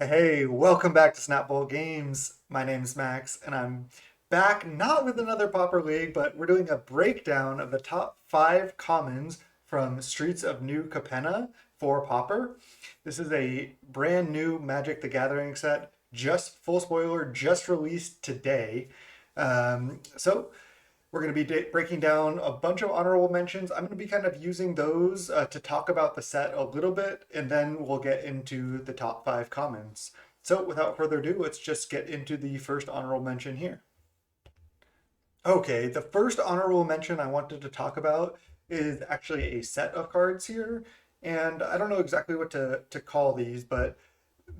Hey, welcome back to Snapball Games. My name's Max, and I'm back not with another Pauper League, but we're doing a breakdown of the top 5 commons from Streets of New Capenna for Pauper. This is a brand new Magic the Gathering set, just full spoiler, just released today. So we're going to be breaking down a bunch of honorable mentions. I'm going to be kind of using those to talk about the set a little bit, and then we'll get into the top 5 commons. So without further ado, let's just get into the first honorable mention here. Okay, the first honorable mention I wanted to talk about is actually a set of cards here. And I don't know exactly what to call these, but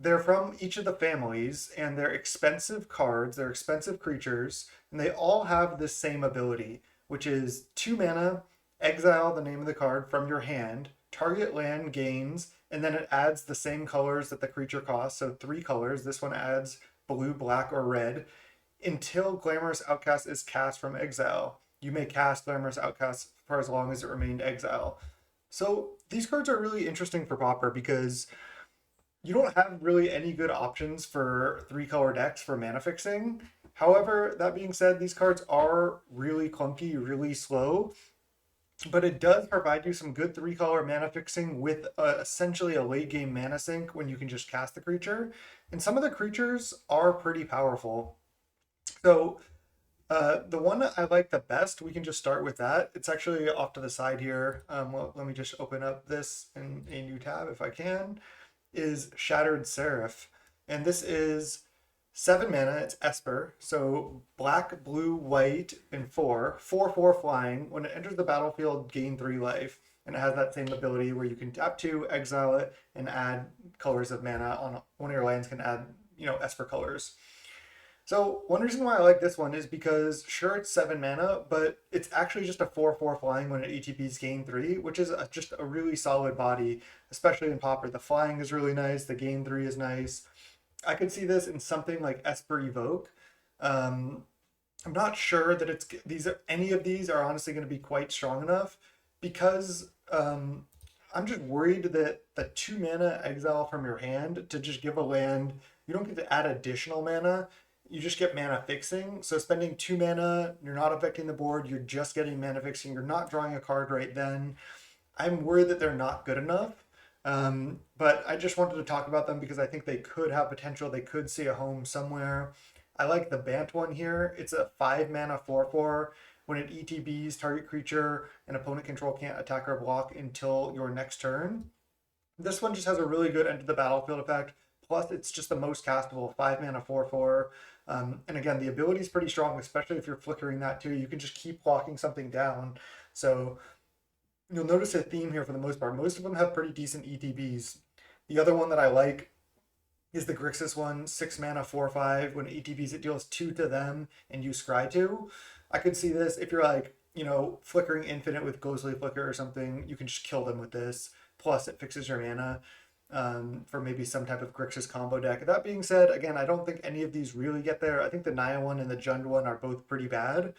they're from each of the families, and they're expensive cards, they're expensive creatures, and they all have this same ability, which is 2 mana, exile the name of the card from your hand, target land gains, and then it adds the same colors that the creature costs, so 3 colors. This one adds blue, black, or red, until Glamorous Outcast is cast from exile. You may cast Glamorous Outcast for as long as it remained exile. So these cards are really interesting for Pauper because you don't have really any good options for 3 color decks for mana fixing. However, that being said, these cards are really clunky, really slow, but it does provide you some good 3 color mana fixing with essentially a late game mana sink when you can just cast the creature. And some of the creatures are pretty powerful. So the one that I like the best, we can just start with that. It's actually off to the side here. Well, let me just open up this in a new tab if I can. Is Shattered Seraph. And this is 7 mana. It's Esper. So black, blue, white, and 4 flying. When it enters the battlefield, gain 3 life. And it has that same ability where you can tap 2, exile it, and add colors of mana on one of your lands can add, Esper colors. So one reason why I like this one is because sure it's 7 mana, but it's actually just a 4/4 flying when it ETBs gain 3, which is just a really solid body, especially in Pauper. The flying is really nice. The gain 3 is nice. I could see this in something like Esper Evoke. Um, I'm not sure that any of these are honestly going to be quite strong enough because I'm just worried that the 2 mana exile from your hand to just give a land, you don't get to add additional mana. You just get mana fixing. So spending 2 mana, you're not affecting the board. You're just getting mana fixing. You're not drawing a card right then. I'm worried that they're not good enough. But I just wanted to talk about them because I think they could have potential. They could see a home somewhere. I like the Bant one here. It's a 5 mana 4/4. When it ETBs, target creature and opponent control can't attack or block until your next turn. This one just has a really good end to the battlefield effect. Plus, it's just the most castable 5 mana 4/4. And again, the ability is pretty strong, especially if you're flickering that too. You can just keep blocking something down. So you'll notice a theme here for the most part. Most of them have pretty decent ETBs. The other one that I like is the Grixis one, 6 mana 4/5. When it ETBs, it deals 2 to them and you scry 2. I could see this if you're like, flickering infinite with Ghostly Flicker or something, you can just kill them with this. Plus, it fixes your mana for maybe some type of Grixis combo deck. That being said, again, I don't think any of these really get there. I think the Naya one and the Jund one are both pretty bad.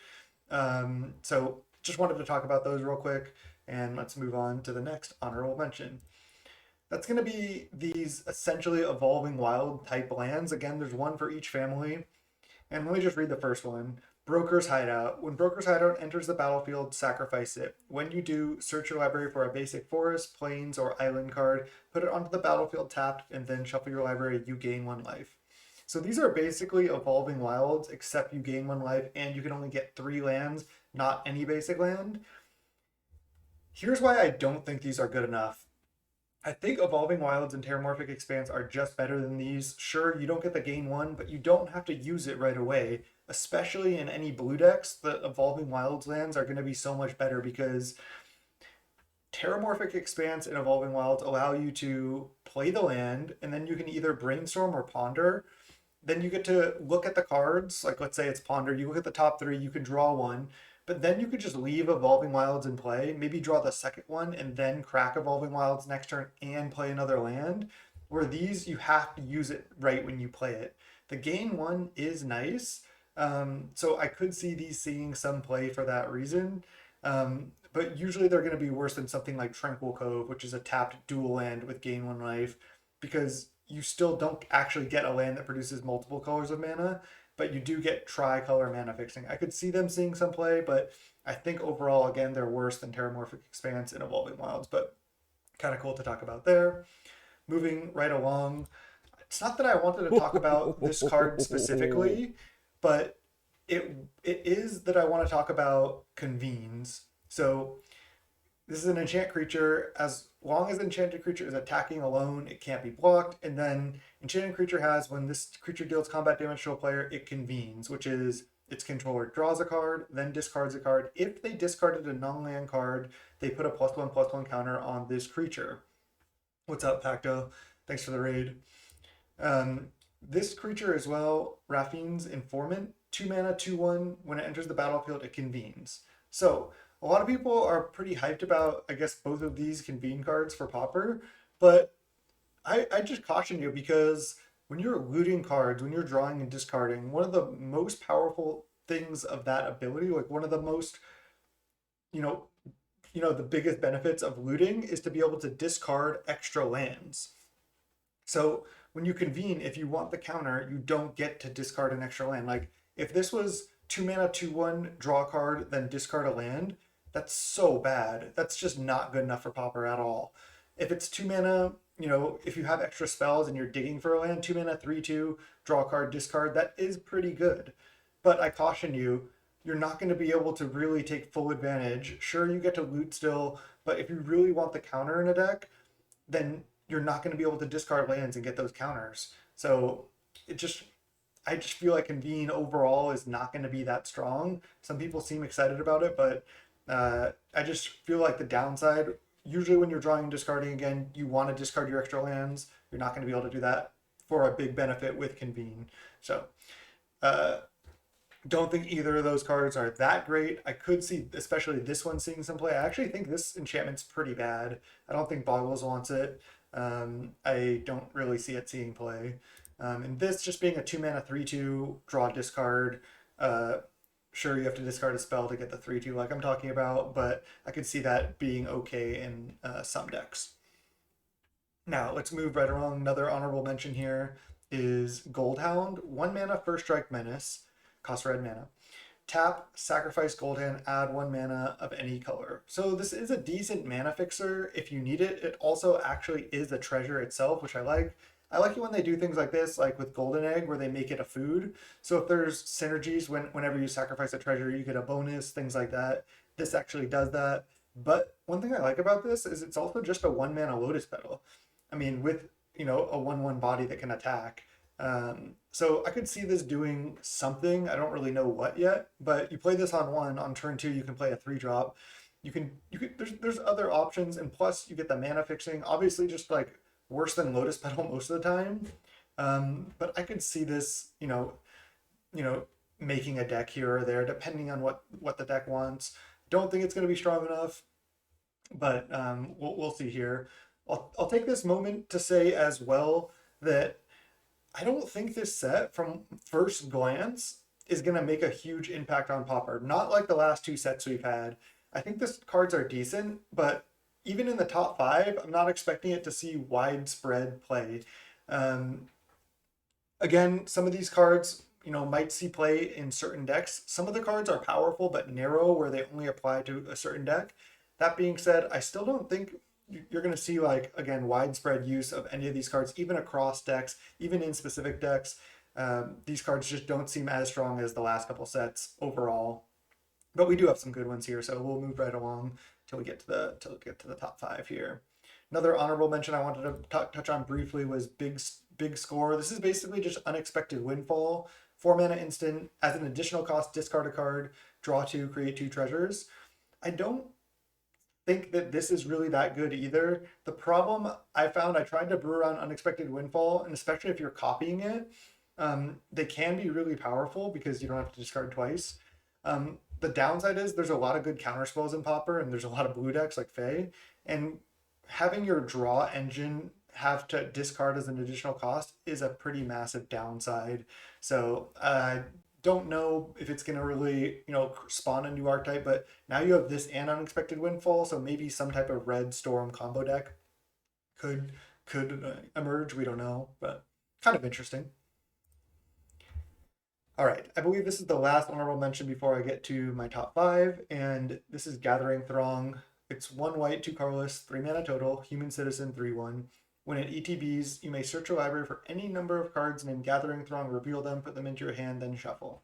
So just wanted to talk about those real quick, and let's move on to the next honorable mention. That's going to be these essentially evolving wild type lands. Again, there's one for each family. And let me just read the first one. Broker's Hideout. When Broker's Hideout enters the battlefield, sacrifice it. When you do, search your library for a basic forest, plains, or island card, put it onto the battlefield tapped, and then shuffle your library. You gain 1 life. So these are basically evolving wilds, except you gain 1 life, and you can only get 3 lands, not any basic land. Here's why I don't think these are good enough. I think Evolving Wilds and Terramorphic Expanse are just better than these. Sure, you don't get the gain 1, but you don't have to use it right away. Especially in any blue decks, the Evolving Wilds lands are going to be so much better because Terramorphic Expanse and Evolving Wilds allow you to play the land, and then you can either brainstorm or ponder. Then you get to look at the cards, like let's say it's ponder, you look at the top 3, you can draw one, but then you could just leave Evolving Wilds in play, maybe draw the second one, and then crack Evolving Wilds next turn and play another land. Where these, you have to use it right when you play it. The gain 1 is nice, so I could see these seeing some play for that reason. But usually they're going to be worse than something like Tranquil Cove, which is a tapped dual land with gain 1 life, because you still don't actually get a land that produces multiple colors of mana, but you do get tricolor mana fixing. I could see them seeing some play, but I think overall, again, they're worse than Terramorphic Expanse and Evolving Wilds, but kind of cool to talk about there. Moving right along, it's not that I wanted to talk about this card specifically, but it is that I want to talk about Convenes. So this is an enchant creature. As long as the enchanted creature is attacking alone, it can't be blocked. And then enchanted creature has, when this creature deals combat damage to a player, it convenes, which is its controller draws a card, then discards a card. If they discarded a non-land card, they put a +1/+1 counter on this creature. What's up, Pacto? Thanks for the raid. This creature as well, Raffine's Informant, 2 mana, 2/1. When it enters the battlefield, it convenes. So a lot of people are pretty hyped about, I guess, both of these convene cards for Pauper, but I just caution you because when you're looting cards, when you're drawing and discarding, one of the most powerful things of that ability, like one of the most, you know, the biggest benefits of looting is to be able to discard extra lands. So when you convene, if you want the counter, you don't get to discard an extra land. Like if this was 2 mana, 2/1, draw a card, then discard a land, that's so bad. That's just not good enough for Pauper at all. If it's 2 mana, if you have extra spells and you're digging for a land, 2 mana, 3/2, draw a card, discard, that is pretty good. But I caution you, you're not going to be able to really take full advantage. Sure, you get to loot still, but if you really want the counter in a deck, then you're not going to be able to discard lands and get those counters. So I just feel like Convene overall is not going to be that strong. Some people seem excited about it, but I just feel like the downside, usually when you're drawing and discarding again, you want to discard your extra lands. You're not going to be able to do that for a big benefit with Convene. So uh, don't think either of those cards are that great. I could see, especially this one, seeing some play. I actually think this enchantment's pretty bad. I don't think Boggles wants it. I don't really see it seeing play. And this just being a 2 mana 3/2 draw discard. Sure, you have to discard a spell to get the 3/2 like I'm talking about, but I could see that being okay in some decks. Now let's move right along. Another honorable mention here is Goldhound, 1 mana first strike menace, cost red mana. Tap, sacrifice Goldhound, add 1 mana of any color. So this is a decent mana fixer if you need it. It also actually is a treasure itself, which I like. I like it when they do things like this, like with Golden Egg, where they make it a food. So if there's synergies whenever you sacrifice a treasure, you get a bonus, things like that. This actually does that. But one thing I like about this is it's also just a 1 mana Lotus Petal. I mean, with a 1/1 body that can attack. So I could see this doing something. I don't really know what yet, but you play this on one. On turn two, you can play a 3-drop. There's other options, and plus you get the mana fixing. Obviously, just like worse than Lotus Petal most of the time. But I could see this, making a deck here or there, depending on what the deck wants. Don't think it's going to be strong enough, but we'll see here. I'll take this moment to say as well that I don't think this set, from first glance, is going to make a huge impact on Pauper. Not like the last two sets we've had. I think the cards are decent, but even in the top five, I'm not expecting it to see widespread play. Again, some of these cards, might see play in certain decks. Some of the cards are powerful but narrow, where they only apply to a certain deck. That being said, I still don't think you're going to see, like, again, widespread use of any of these cards, even across decks, even in specific decks. These cards just don't seem as strong as the last couple sets overall. But we do have some good ones here, so we'll move right along till we get to the top five here. Another honorable mention I wanted to touch on briefly was Big Score. This is basically just Unexpected Windfall. 4 mana instant. As an additional cost, discard a card, draw 2, create 2 treasures. I don't think that this is really that good either. The problem I found, I tried to brew around Unexpected Windfall, and especially if you're copying it, they can be really powerful because you don't have to discard twice. The downside is there's a lot of good counter spells in Pauper, and there's a lot of blue decks like Fae, and having your draw engine have to discard as an additional cost is a pretty massive downside. So I don't know if it's going to really, spawn a new archetype, but now you have this and Unexpected Windfall, so maybe some type of red storm combo deck could could emerge. We don't know, but kind of interesting. All right, I believe this is the last honorable mention before I get to my top five, and this is Gathering Throng. It's one white, two colorless, three mana total, human citizen, 3/1. When it ETBs, you may search your library for any number of cards named Gathering Throng, reveal them, put them into your hand, then shuffle.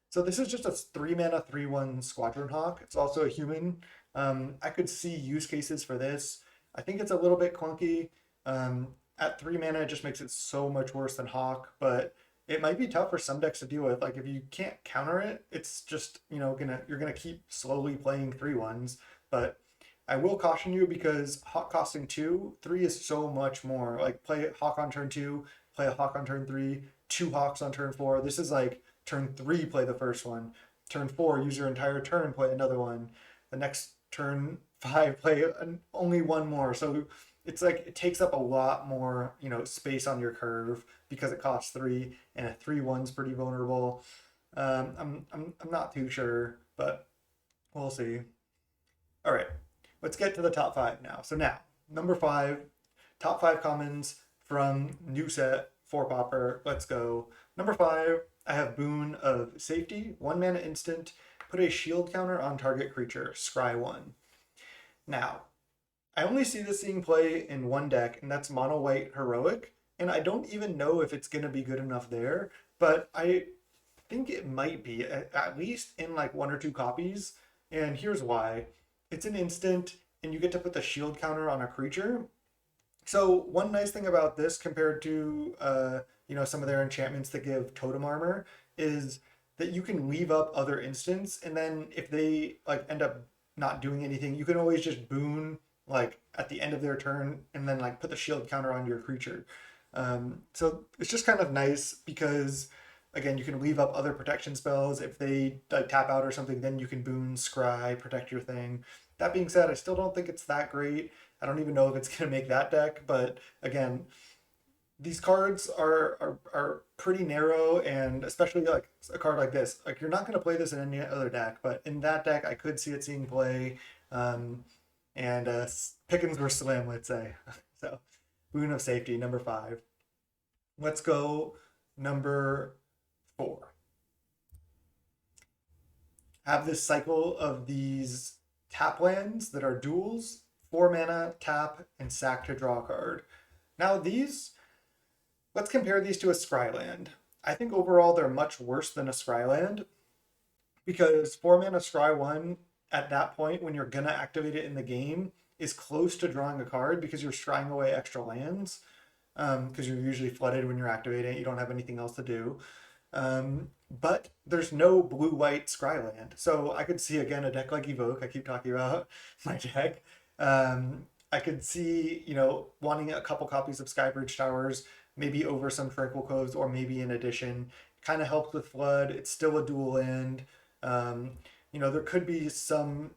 So this is just a three mana, 3/1 Squadron Hawk. It's also a human. I could see use cases for this. I think it's a little bit clunky. At three mana, it just makes it so much worse than Hawk, but it might be tough for some decks to deal with. Like if you can't counter it, it's just you're gonna keep slowly playing 3/1s. But I will caution you because Hawk costing two, three is so much more. Like play Hawk on turn two, play a Hawk on turn three, two Hawks on turn four. This is like turn three, play the first one. Turn four, use your entire turn, play another one. The next turn five, play only one more. So it's like it takes up a lot more, space on your curve because it costs three, and a 3/1's pretty vulnerable. I'm not too sure, but we'll see. All right, let's get to the top five now. So now, number five, top five commons from new set for Pauper. Let's go. Number five, I have Boon of Safety, one mana instant. Put a shield counter on target creature, scry one. Now, I only see this being play in one deck, and that's mono white heroic. And I don't even know if it's gonna be good enough there, but I think it might be at least in like one or two copies. And here's why: it's an instant, and you get to put the shield counter on a creature. So one nice thing about this compared to some of their enchantments that give totem armor is that you can leave up other instants, and then if they like end up not doing anything, you can always just boon like at the end of their turn and then like put the shield counter on your creature. So it's just kind of nice because again you can leave up other protection spells. If they like tap out or something, then you can boon, scry, protect your thing. That being said, I still don't think it's that great. I don't even know if it's gonna make that deck, but again, these cards are pretty narrow, and especially like a card like this, like you're not going to play this in any other deck, but in that deck I could see it seeing play. And pickings were slim, let's say. So Boon of Safety, number five. Let's go number four. Have this cycle of these tap lands that are duels, 4 mana, tap, and sack to draw a card. Now these, let's compare these to a Scryland. I think overall they're much worse than a Scryland because 4 mana Scry 1 at that point when you're gonna activate it in the game is close to drawing a card because you're scrying away extra lands because you're usually flooded when you're activating it. You don't have anything else to do. But there's no blue-white Scryland. So I could see, again, a deck like Evoke. I keep talking about my deck. I could see, wanting a couple copies of Skybridge Towers, maybe over some Tranquil Coves, or maybe in addition. Kind of helps with Flood. It's still a dual land. There could be some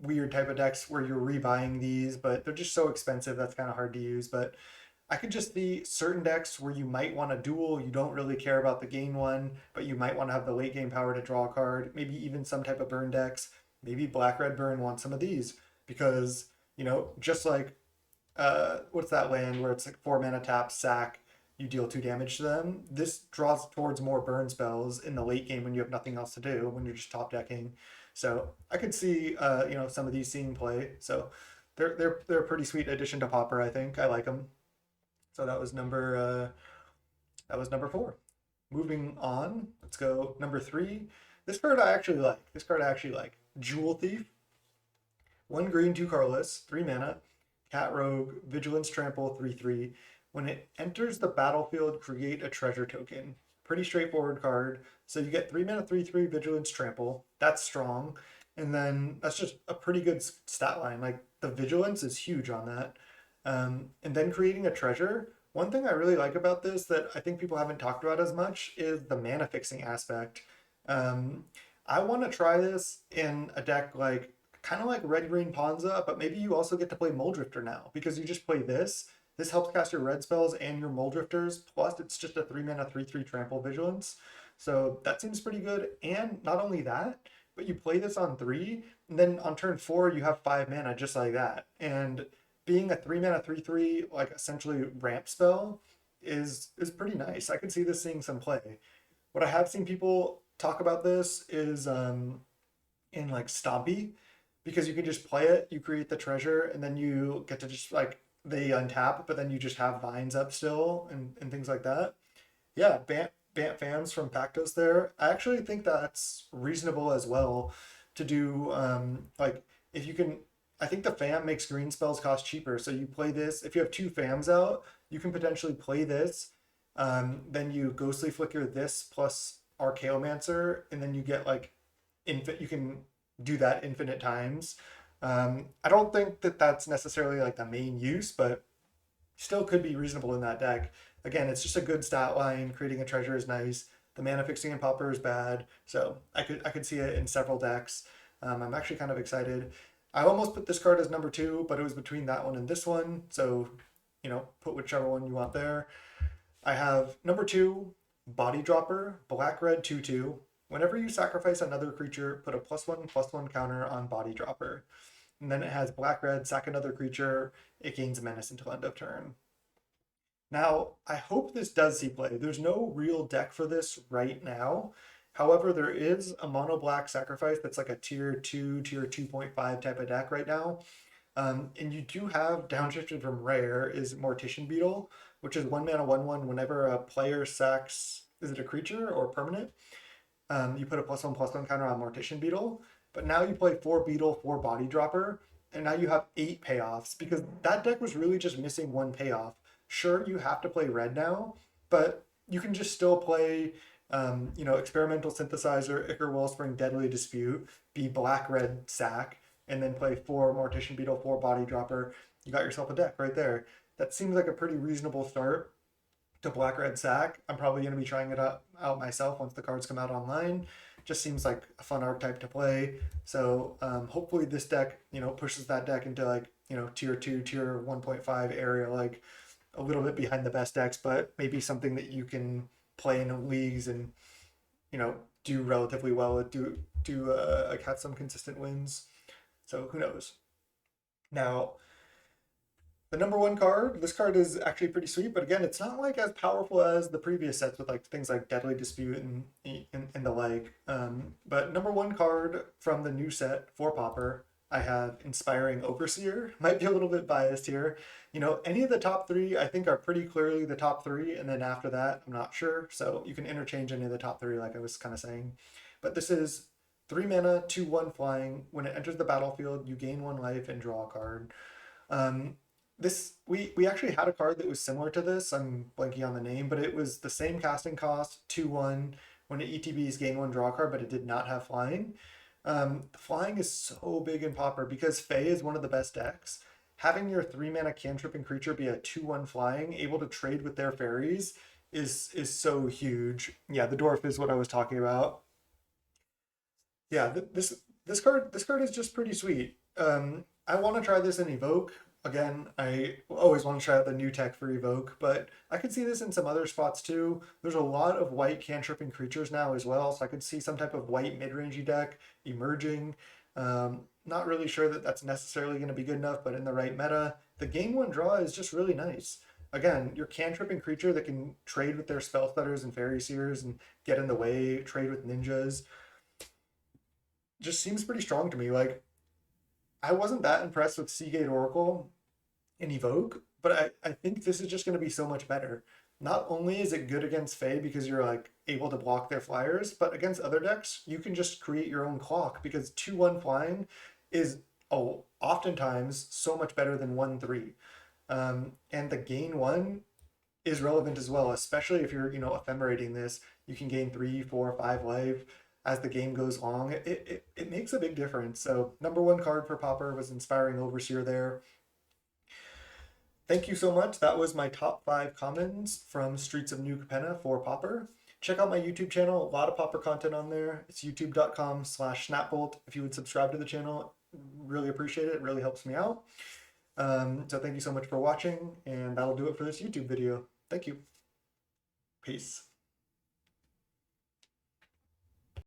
weird type of decks where you're rebuying these, but they're just so expensive that's kind of hard to use. But I could just see certain decks where you might want to duel. You don't really care about the gain one, but you might want to have the late game power to draw a card. Maybe even some type of burn decks. Maybe Black Red Burn wants some of these because just like what's that land where it's like 4 mana tap sack, you deal 2 damage to them. This draws towards more burn spells in the late game when you have nothing else to do when you're just top decking. So I could see some of these seeing play. So they're a pretty sweet addition to Pauper. I think I like them. So that was number four. Moving on, let's go number three. This card I actually like. Jewel Thief. 1 green, 2 colorless, 3 mana. Cat Rogue, Vigilance Trample, 3/3. When it enters the battlefield, create a treasure token. Pretty straightforward card. So you get 3 mana, 3/3 Vigilance Trample. That's strong. And then that's just a pretty good stat line. Like the Vigilance is huge on that. And then creating a treasure. One thing I really like about this that I think people haven't talked about as much is the mana fixing aspect. I want to try this in a deck like kind of like Red Green Ponza, but maybe you also get to play Muldrifter now because you just play this. This helps cast your red spells and your Muldrifters. Plus, it's just a 3 mana 3/3 Trample Vigilance. So that seems pretty good. And not only that, but you play this on 3, and then on turn 4 you have 5 mana just like that. And being a 3 mana 3/3 like essentially ramp spell is pretty nice. I could see this seeing some play. What I have seen people talk about this is in like Stompy, because you can just play it, you create the treasure, and then you get to just like they untap, but then you just have vines up still and things like that. Yeah, Bant fans from Pactos there. I actually think that's reasonable as well to do. Like if you can, I think the fam makes green spells cost cheaper. So you play this. If you have two fams out, you can potentially play this. Then you Ghostly Flicker this plus Archaeomancer, and then you get like infinite. You can do that infinite times. I don't think that that's necessarily like the main use, but still could be reasonable in that deck. Again, it's just a good stat line. Creating a treasure is nice. The mana fixing in Pauper is bad, so I could see it in several decks. I'm actually kind of excited. I almost put this card as number two, but it was between that one and this one. So, put whichever one you want there. I have number two, Body Dropper, black red 2/2. Whenever you sacrifice another creature, put a +1/+1 counter on Body Dropper. And then it has black red, sack another creature, it gains menace until end of turn. Now, I hope this does see play. There's no real deck for this right now. However, there is a mono black sacrifice that's like a tier 2, tier 2.5 type of deck right now. And you do have downshifted from rare is Mortician Beetle, which is 1 mana 1/1 whenever a player sacks, is it a creature or permanent? You put a +1/+1 counter on Mortician Beetle. But now you play 4 Beetle, 4 Body Dropper, and now you have 8 payoffs because that deck was really just missing one payoff. Sure, you have to play red now, but you can just still play, Experimental Synthesizer, Ichor Wellspring, Deadly Dispute, be black red sack, and then play 4 Mortician Beetle, 4 Body Dropper. You got yourself a deck right there. That seems like a pretty reasonable start to black red sack. I'm probably going to be trying it out myself once the cards come out online. Just seems like a fun archetype to play. So hopefully this deck, pushes that deck into like, tier 2, tier 1.5 area, like a little bit behind the best decks, but maybe something that you can play in leagues and, do relatively well, like have some consistent wins. So who knows? Now, the number one card, this card is actually pretty sweet, but again, it's not like as powerful as the previous sets with like things like Deadly Dispute and the like. But number one card from the new set for Pauper, I have Inspiring Overseer. Might be a little bit biased here. Any of the top three I think are pretty clearly the top three, and then after that, I'm not sure. So you can interchange any of the top three, like I was kind of saying. But this is 3 mana, 2/1 flying. When it enters the battlefield, you gain 1 life and draw a card. This we actually had a card that was similar to this. I'm blanking on the name, but it was the same casting cost, 2/1. When it ETBs, gain 1, draw a card, but it did not have flying. Flying is so big in Pauper because Fae is one of the best decks. Having your 3 mana cantrip and creature be a 2/1 flying, able to trade with their fairies, is so huge. Yeah, the dwarf is what I was talking about. Yeah, this card is just pretty sweet. I want to try this in Evoke. Again, I always want to try out the new tech for Evoke, but I could see this in some other spots too. There's a lot of white cantripping creatures now as well, so I could see some type of white mid-rangey deck emerging. Not really sure that that's necessarily going to be good enough, but in the right meta, the gain 1 draw is just really nice. Again, your cantripping creature that can trade with their spell stutters and fairy seers and get in the way, trade with ninjas, just seems pretty strong to me. Like, I wasn't that impressed with Seagate Oracle in Evoke, but I think this is just going to be so much better. Not only is it good against Fae because you're like able to block their flyers, but against other decks, you can just create your own clock because 2/1 flying is oftentimes so much better than 1/3. And the gain 1 is relevant as well, especially if you're, ephemerating this. You can gain 3, 4, 5 life as the game goes along. It makes a big difference. So number one card for Pauper was Inspiring Overseer there. Thank you so much. That was my top 5 commons from Streets of New Capenna for Pauper. Check out my YouTube channel. A lot of Pauper content on there. It's youtube.com/snapbolt. If you would subscribe to the channel, really appreciate it. It really helps me out. So thank you so much for watching, and that'll do it for this YouTube video. Thank you. Peace.